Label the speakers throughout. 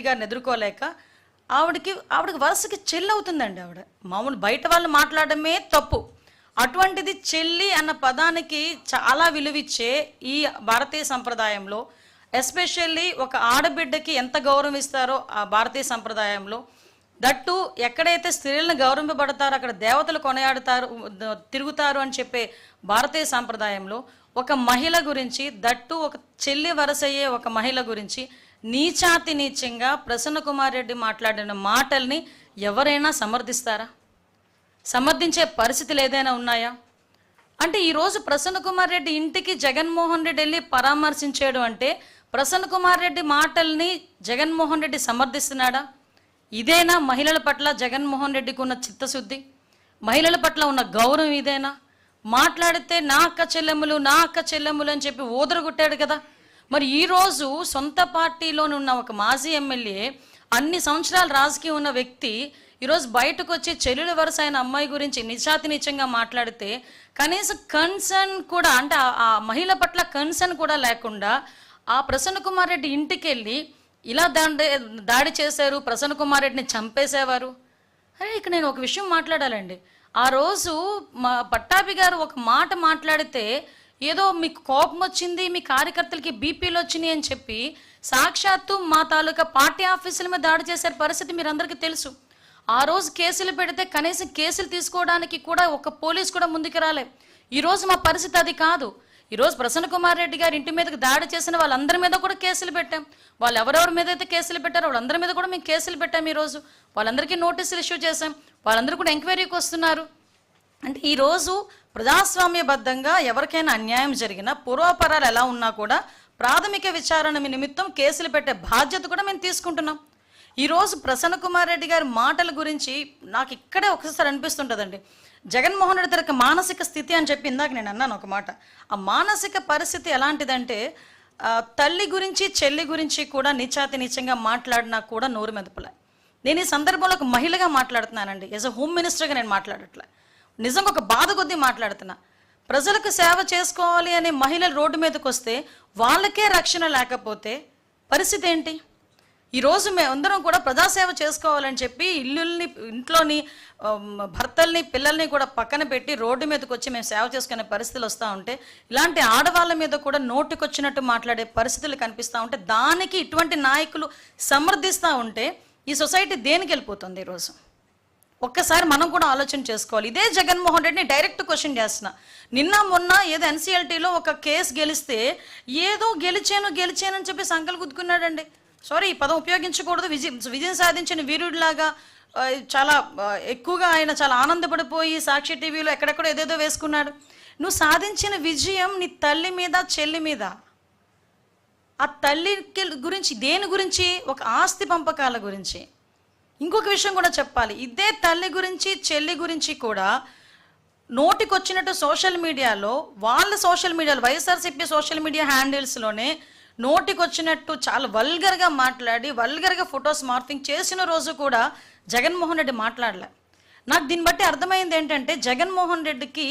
Speaker 1: గారిని ఎదుర్కోలేక ఆవిడకి వరుసకి చెల్లి అవుతుందండి. ఆవిడ మామూలు బయట వాళ్ళు మాట్లాడమే తప్పు, అటువంటిది చెల్లి అన్న పదానికి చాలా విలువిచ్చే ఈ భారతీయ సంప్రదాయంలో, ఎస్పెషల్లీ ఒక ఆడబిడ్డకి ఎంత గౌరవం ఇస్తారో ఆ భారతీయ సంప్రదాయంలో, దట్టు ఎక్కడైతే స్త్రీలను గౌరవింపబడతారో అక్కడ దేవతలు కొనయాడుతారు, తిరుగుతారు అని చెప్పే భారతీయ సంప్రదాయంలో ఒక మహిళ గురించి, దట్టు ఒక చెల్లి వరసయ్యే ఒక మహిళ గురించి నీచాతి నీచంగా ప్రసన్న కుమార్ రెడ్డి మాట్లాడిన మాటల్ని ఎవరైనా సమర్థిస్తారా? సమర్థించే పరిస్థితులు ఏదైనా ఉన్నాయా? అంటే ఈరోజు ప్రసన్న కుమార్ రెడ్డి ఇంటికి జగన్మోహన్ రెడ్డి వెళ్ళి పరామర్శించాడు అంటే ప్రసన్న కుమార్ రెడ్డి మాటల్ని జగన్మోహన్ రెడ్డి సమర్థిస్తున్నాడా? ఇదేనా మహిళల పట్ల జగన్మోహన్ రెడ్డికి ఉన్న చిత్తశుద్ధి? మహిళల పట్ల ఉన్న గౌరవం ఇదేనా? మాట్లాడితే నా అక్క చెల్లెములు అని చెప్పి ఊదరగొట్టాడు కదా. మరి ఈరోజు సొంత పార్టీలోని ఉన్న ఒక మాజీ ఎమ్మెల్యే, అన్ని సంవత్సరాలు రాజకీయం ఉన్న వ్యక్తి ఈరోజు బయటకు వచ్చి చెల్లెలు వరుస అయిన అమ్మాయి గురించి నిజాతి నిజంగా మాట్లాడితే కనీసం కన్సర్న్ కూడా, అంటే ఆ మహిళ పట్ల కన్సర్న్ కూడా లేకుండా ఆ ప్రసన్న కుమార్ రెడ్డి ఇంటికి వెళ్ళి ఇలా దాడి చేశారు, ప్రసన్న కుమార్ రెడ్డిని చంపేసేవారు. అరే ఇక్కడ నేను ఒక విషయం మాట్లాడాలండి. ఆ రోజు మా పట్టాభి గారు ఒక మాట మాట్లాడితే ఏదో మీకు కోపం వచ్చింది, మీ కార్యకర్తలకి బీపీలు వచ్చినాయి అని చెప్పి సాక్షాత్తు మా తాలూకా పార్టీ ఆఫీసుల మీద దాడి చేసే పరిస్థితి మీరు అందరికీ తెలుసు. ఆ రోజు కేసులు పెడితే కనీసం కేసులు తీసుకోవడానికి కూడా ఒక పోలీసు కూడా ముందుకు రాలే. ఈరోజు మా పరిస్థితి అది కాదు. ఈరోజు ప్రసన్న కుమార్ రెడ్డి గారి ఇంటి మీదకి దాడి చేసిన వాళ్ళందరి మీద కూడా కేసులు పెట్టాం. వాళ్ళు ఎవరెవరి మీద అయితే కేసులు పెట్టారో వాళ్ళందరి మీద కూడా మేము కేసులు పెట్టాం. ఈరోజు వాళ్ళందరికీ నోటీసులు ఇష్యూ చేశాం. వాళ్ళందరూ కూడా ఎంక్వైరీకి వస్తున్నారు. అంటే ఈరోజు ప్రజాస్వామ్యబద్ధంగా ఎవరికైనా అన్యాయం జరిగినా, పూర్వాపరాలు ఎలా ఉన్నా కూడా ప్రాథమిక విచారణ నిమిత్తం కేసులు పెట్టే బాధ్యత కూడా మేము తీసుకుంటున్నాం. ఈరోజు ప్రసన్న కుమార్ రెడ్డి గారి మాటల గురించి నాకు ఇక్కడే ఒకసారి అనిపిస్తుంటుందండి. జగన్మోహన్ రెడ్డి తనకు మానసిక స్థితి అని చెప్పి ఇందాక నేను అన్నాను ఒక మాట. ఆ మానసిక పరిస్థితి ఎలాంటిదంటే తల్లి గురించి చెల్లి గురించి కూడా నీచాతి నీచంగా మాట్లాడినా కూడా నోరు మెదపలే. నేను ఈ సందర్భంలో ఒక మహిళగా మాట్లాడుతున్నానండి. యాజ్ అ హోమ్ మినిస్టర్గా నేను మాట్లాడట్లే, నిజంగా ఒక బాధ కొద్దీ మాట్లాడుతున్నా. ప్రజలకు సేవ చేసుకోవాలి అనే మహిళలు రోడ్డు మీదకి వస్తే వాళ్ళకే రక్షణ లేకపోతే పరిస్థితి ఏంటి? ఈరోజు మేమందరం కూడా ప్రజాసేవ చేసుకోవాలని చెప్పి ఇంట్లోని భర్తల్ని పిల్లల్ని కూడా పక్కన పెట్టి రోడ్డు మీదకి వచ్చి మేము సేవ చేసుకునే పరిస్థితులు వస్తూ ఉంటే, ఇలాంటి ఆడవాళ్ళ మీద కూడా నోటికొచ్చినట్టు మాట్లాడే పరిస్థితులు కనిపిస్తూ ఉంటే, దానికి ఇటువంటి నాయకులు సమర్థిస్తూ ఉంటే ఈ సొసైటీ దేనికి వెళ్ళిపోతుంది? ఈరోజు ఒక్కసారి మనం కూడా ఆలోచన చేసుకోవాలి. ఇదే జగన్మోహన్ రెడ్డిని డైరెక్ట్ క్వశ్చన్ చేస్తున్నా. నిన్న మొన్న ఏదో ఎన్సీఎల్టీలో ఒక కేసు గెలిస్తే ఏదో గెలిచానని చెప్పి సంకలు గుద్దుకున్నాడండి. సారీ, ఈ పదం ఉపయోగించకూడదు. విజయం సాధించిన వీరుడిలాగా చాలా ఎక్కువగా ఆయన చాలా ఆనందపడిపోయి సాక్షి టీవీలో ఎక్కడెక్కడో ఏదేదో వేసుకున్నాడు. నువ్వు సాధించిన విజయం నీ తల్లి మీద, చెల్లి మీద. ఆ తల్లి గురించి దేని గురించి? ఒక ఆస్తి పంపకాల గురించి. ఇంకొక విషయం కూడా చెప్పాలి. ఇదే తల్లి గురించి, చెల్లి గురించి కూడా నోటికొచ్చినట్టు సోషల్ మీడియాలో, వైఎస్ఆర్సీపీ సోషల్ మీడియా హ్యాండిల్స్లోనే నోటికొచ్చినట్టు చాలా వల్గర్గా మాట్లాడి, వల్గర్గా ఫొటోస్ మార్ఫింగ్ చేసిన రోజు కూడా జగన్మోహన్ రెడ్డి మాట్లాడలే. నాకు దీన్ని బట్టి అర్థమైంది ఏంటంటే, జగన్మోహన్ రెడ్డికి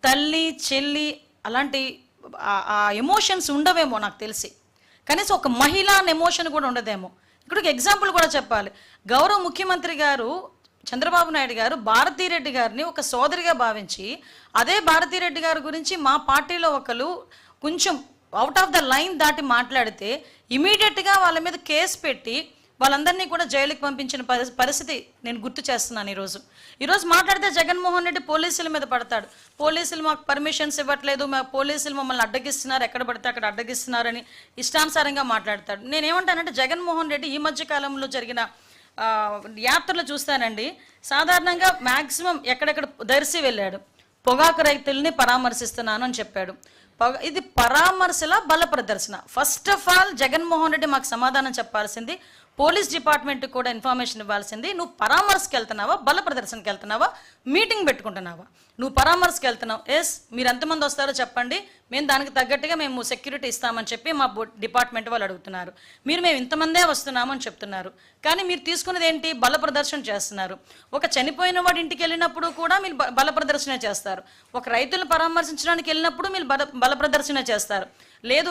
Speaker 1: తల్లి, చెల్లి అలాంటి ఆ ఎమోషన్స్ ఉండవేమో నాకు తెలిసి. కనీసం ఒక మహిళ అనే ఎమోషన్ కూడా ఉండదేమో. ఇక్కడ ఒక ఎగ్జాంపుల్ కూడా చెప్పాలి. గౌరవ ముఖ్యమంత్రి గారు చంద్రబాబు నాయుడు గారు భారతీరెడ్డి గారిని ఒక సోదరిగా భావించి, అదే భారతీరెడ్డి గారి గురించి మా పార్టీలో ఒకరు కొంచెం అవుట్ ఆఫ్ ద లైన్ దాటి మాట్లాడితే ఇమీడియట్గా వాళ్ళ మీద కేసు పెట్టి వాళ్ళందరినీ కూడా జైలుకి పంపించిన పరిస్థితి నేను గుర్తు చేస్తున్నాను. ఈరోజు మాట్లాడితే జగన్మోహన్ రెడ్డి పోలీసుల మీద పడతాడు. పోలీసులు మాకు పర్మిషన్స్ ఇవ్వట్లేదు, మా పోలీసులు మమ్మల్ని అడ్డగిస్తున్నారు, ఎక్కడ పడితే అక్కడ అడ్డగిస్తున్నారని ఇష్టానుసారంగా మాట్లాడతాడు. నేనేమంటానంటే, జగన్మోహన్ రెడ్డి ఈ మధ్య కాలంలో జరిగిన యాత్రలు చూస్తానండి, సాధారణంగా మ్యాక్సిమం ఎక్కడెక్కడ దర్శి వెళ్ళాడు, పొగాకు రైతుల్ని పరామర్శిస్తున్నాను అని చెప్పాడు. ఇది పరామర్శల బల ప్రదర్శన. First of all Jaganmohan Reddy మాకు సమాధానం చెప్పాల్సింది, పోలీస్ డిపార్ట్మెంట్కి కూడా ఇన్ఫర్మేషన్ ఇవ్వాల్సింది. నువ్వు పరామర్శకి వెళ్తున్నావా, బల ప్రదర్శనకి వెళ్తున్నావా, మీటింగ్ పెట్టుకుంటున్నావా? నువ్వు పరామర్శకు వెళ్తున్నావు, ఎస్ మీరు ఎంతమంది వస్తారో చెప్పండి, మేము దానికి తగ్గట్టుగా మేము సెక్యూరిటీ ఇస్తామని చెప్పి మా డిపార్ట్మెంట్ వాళ్ళు అడుగుతున్నారు. మేము ఇంతమందే వస్తున్నాము అని చెప్తున్నారు, కానీ మీరు తీసుకున్నది ఏంటి? బల ప్రదర్శన చేస్తున్నారు. ఒక చనిపోయిన వాడి ఇంటికి వెళ్ళినప్పుడు కూడా మీరు బల ప్రదర్శన చేస్తారు. ఒక రైతులను పరామర్శించడానికి వెళ్ళినప్పుడు మీరు బల ప్రదర్శన చేస్తారు. లేదు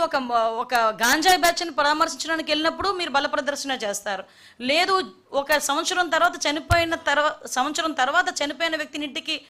Speaker 1: ఒక గాంజాయి బ్యాచ్ని పరామర్శించడానికి వెళ్ళినప్పుడు మీరు బల ప్రదర్శన చేస్తారు. లేదు ఒక సంవత్సరం తర్వాత చనిపోయిన వ్యక్తిని ఇంటికి